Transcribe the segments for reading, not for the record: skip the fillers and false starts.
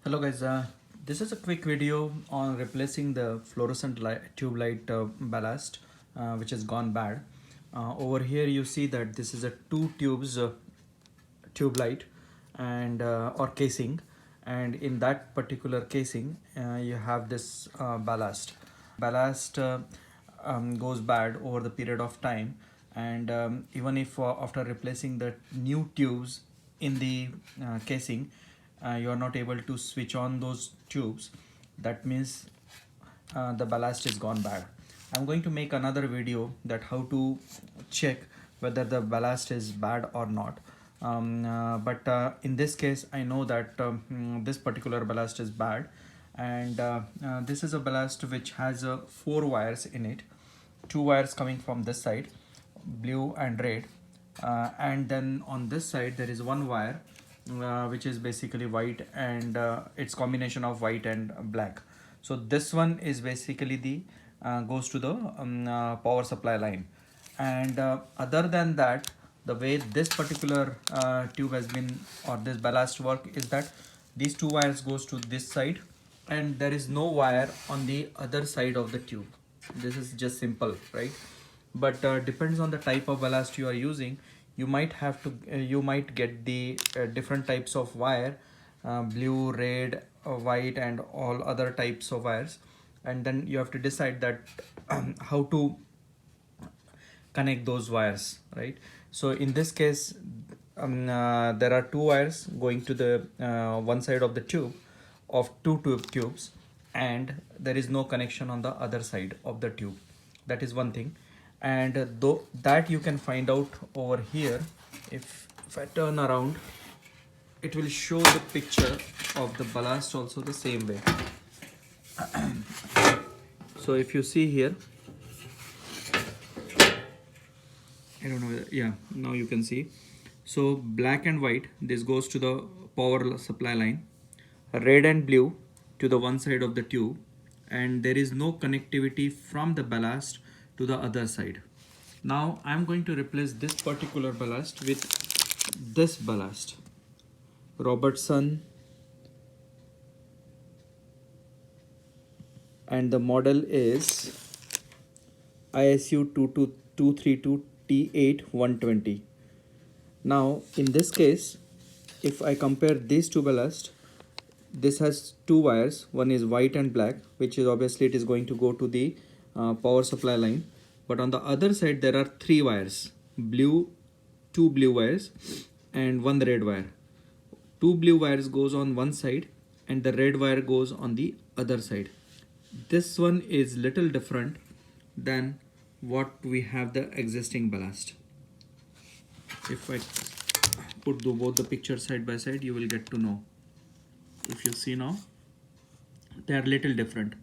Hello guys, this is a quick video on replacing the fluorescent tube light ballast which has gone bad. Over here you see that this is a two tubes tube light and or casing, and in that particular casing you have this ballast. Ballast goes bad over the period of time, and even if after replacing the new tubes in the casing you are not able to switch on those tubes, that means the ballast is gone bad. I'm going to make another video that how to check whether the ballast is bad or not. But in this case I know that this particular ballast is bad, and this is a ballast which has 4 wires in it. 2 wires coming from this side, blue and red, and then on this side there is 1 wire which is basically white, and it's combination of white and black. So this one is basically the goes to the power supply line, and other than that, the way this particular tube has been, or this ballast work, is that these 2 wires goes to this side and there is no wire on the other side of the tube. This is just simple, right? But depends on the type of ballast you are using. You might have to you might get the different types of wire, blue, red, white, and all other types of wires, and then you have to decide that how to connect those wires, right? So in this case there are 2 wires going to the one side of the tube of two tubes, and there is no connection on the other side of the tube. That is one thing, and though that you can find out over here. If I turn around, it will show the picture of the ballast also the same way. So if you see here, I don't know, yeah, now you can see. So black and white, this goes to the power supply line, red and blue to the one side of the tube, and there is no connectivity from the ballast to the other side. Now I'm going to replace this particular ballast with this ballast, Robertson, and the model is ISU 23232T8 120. Now in this case, if I compare these two ballasts, this has 2 wires, one is white and black, which is obviously it is going to go to the power supply line. But on the other side there are 3 wires, blue, 2 blue wires and 1 red wire. 2 blue wires goes on one side and the red wire goes on the other side. This one is little different than what we have the existing ballast. If I put both the pictures side by side, you will get to know. If you see now, they are little different.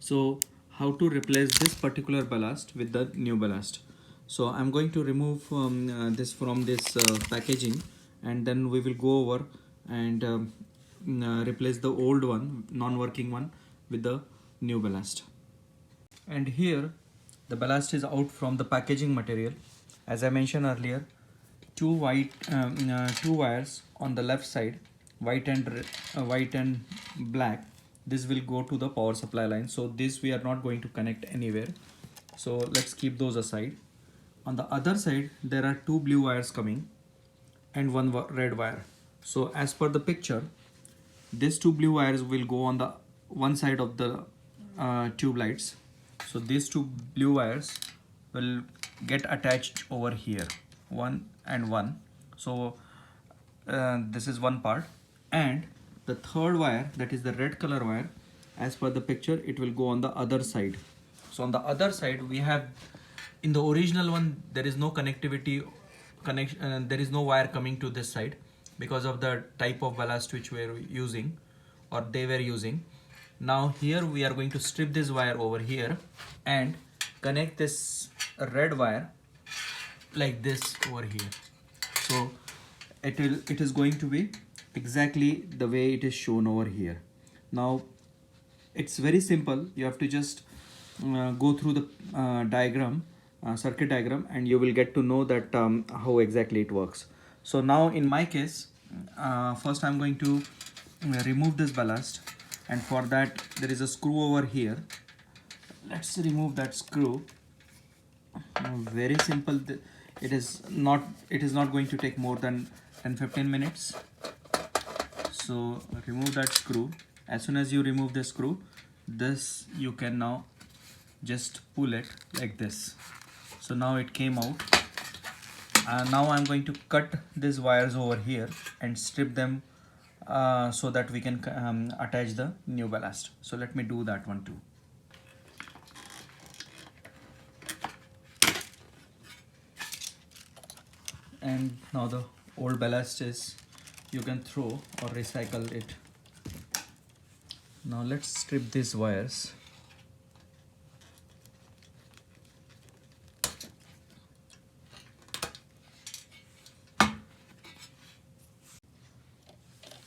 So how to replace this particular ballast with the new ballast? So I'm going to remove this from this packaging, and then we will go over and replace the old one, non-working one, with the new ballast. And here the ballast is out from the packaging material. As I mentioned earlier, 2 wires on the left side, white and black. This will go to the power supply line, so this we are not going to connect anywhere, so let's keep those aside. On the other side there are 2 blue wires coming and 1 red wire. So as per the picture, these 2 blue wires will go on the one side of the tube lights. So these 2 blue wires will get attached over here, 1 and 1. So this is one part, and the third wire, that is the red color wire, as per the picture it will go on the other side. So on the other side we have, in the original one there is no connectivity connection, there is no wire coming to this side because of the type of ballast which we are using, or they were using. Now here we are going to strip this wire over here and connect this red wire like this over here. So it is going to be exactly the way it is shown over here. Now it's very simple. You have to just go through the diagram, circuit diagram, and you will get to know that how exactly it works. So now in my case, first I'm going to remove this ballast, and for that there is a screw over here. Let's remove that screw. Very simple. It is not going to take more than 10-15 minutes. So remove that screw. As soon as you remove the screw, this you can now just pull it like this. So now it came out. Now I'm going to cut these wires over here and strip them so that we can attach the new ballast. So let me do that one too. And now the old ballast is, you can throw or recycle it. Now let's strip these wires.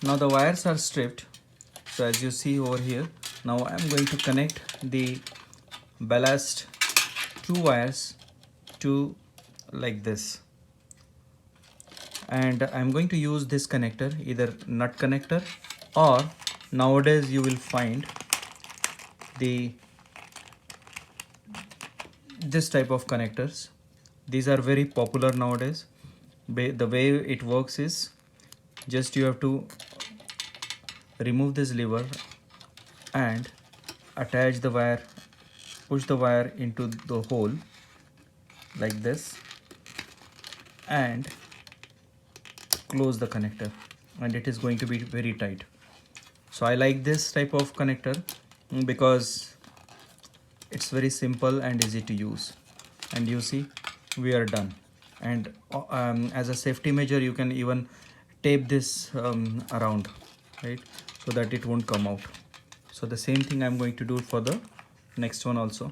Now the wires are stripped. So as you see over here, now I'm going to connect the ballast two wires to like this. And I'm going to use this connector, either nut connector, or nowadays you will find this type of connectors. These are very popular nowadays. The way it works is, just you have to remove this lever and attach the wire, push the wire into the hole like this, and close the connector, and it is going to be very tight. So I like this type of connector because it's very simple and easy to use. And you see, we are done. And as a safety measure, you can even tape this around, right, so that it won't come out. So the same thing I'm going to do for the next one also.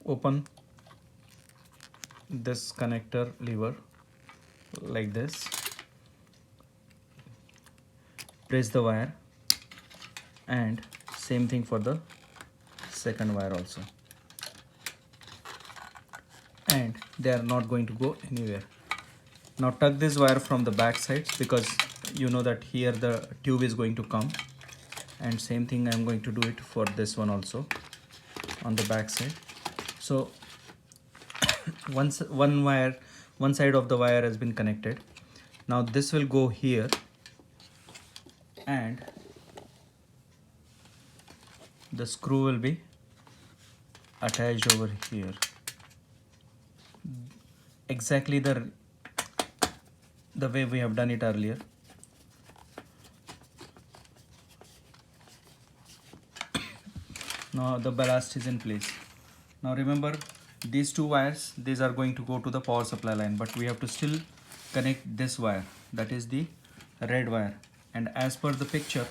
Open this connector lever like this, press the wire, and same thing for the second wire also, and they are not going to go anywhere. Now tuck this wire from the back sides, because you know that here the tube is going to come, and same thing I'm going to do it for this one also on the back side. So once one side of the wire has been connected, now this will go here, and the screw will be attached over here, exactly the way we have done it earlier. Now the ballast is in place. Now remember, these two wires, these are going to go to the power supply line, but we have to still connect this wire, that is the red wire. And as per the picture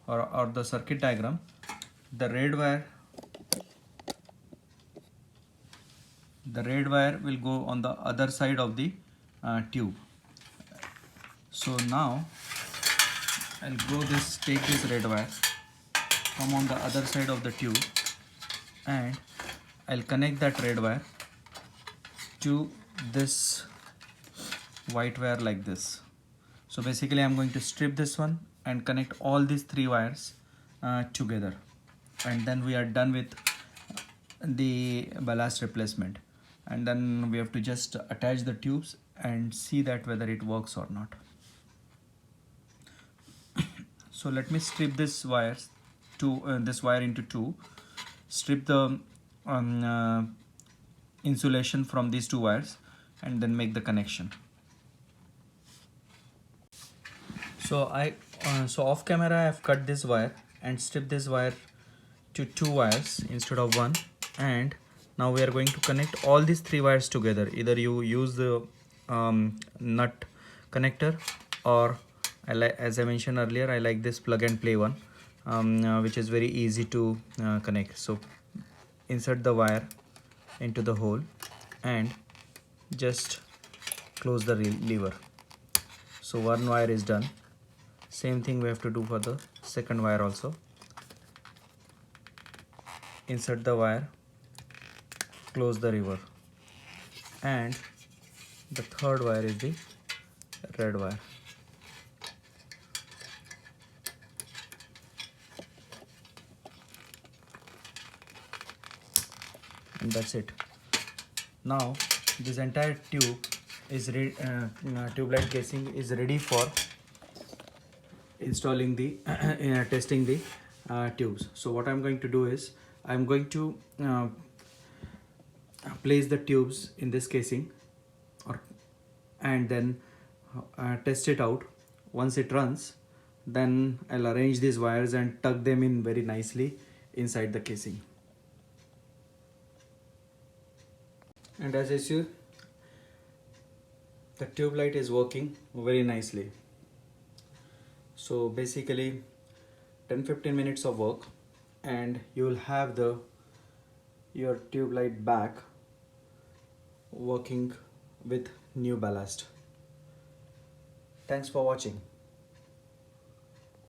or the circuit diagram, the red wire will go on the other side of the tube. So now I'll take this red wire, come on the other side of the tube, and I'll connect that red wire to this white wire like this. So basically I'm going to strip this one and connect all these three wires together, and then we are done with the ballast replacement. And then we have to just attach the tubes and see that whether it works or not. So let me strip this wire into two, strip the insulation from these two wires, and then make the connection. So so off camera I have cut this wire and stripped this wire to two wires instead of one, and now we are going to connect all these three wires together. Either you use the nut connector, or as I mentioned earlier, I like this plug and play one, which is very easy to connect. So insert the wire into the hole and just close the lever. So one wire is done. Same thing we have to do for the second wire also. Insert the wire, close the lever, and the third wire is the red wire. and that's it. Now this entire tube light casing is ready for installing the testing the tubes. So what I'm going to do is I'm going to place the tubes in this casing, or and then test it out. Once it runs, then I'll arrange these wires and tuck them in very nicely inside the casing. And as you see, the tube light is working very nicely. So basically 10-15 minutes of work and you will have your tube light back working with new ballast. Thanks for watching.